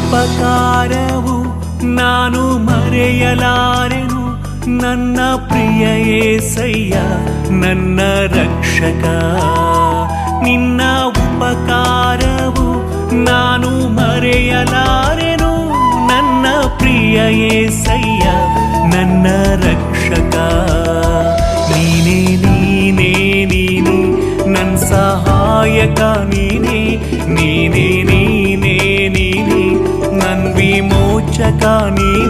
ಉಪಕಾರವು ನಾನು ಮರೆಯಲಾರೆನು. ನನ್ನ ಪ್ರಿಯ ಯೇಸಯ್ಯ ನನ್ನ ರಕ್ಷಕ. ನಿನ್ನ ಉಪಕಾರವು ನಾನು ಮರೆಯಲಾರೆನು. ನನ್ನ ಪ್ರಿಯ ಯೇಸಯ್ಯ ನನ್ನ ರಕ್ಷಕ. ನೀನೇ ನೀನೇ ನೀನೇ ನನ್ನ ಸಹಾಯಕ. ನೀನೇ ನೀನೇ ನೀನೇ ನೀನೇ ನನ್ನ ವಿಮೋಚಕ. ನೀನೇ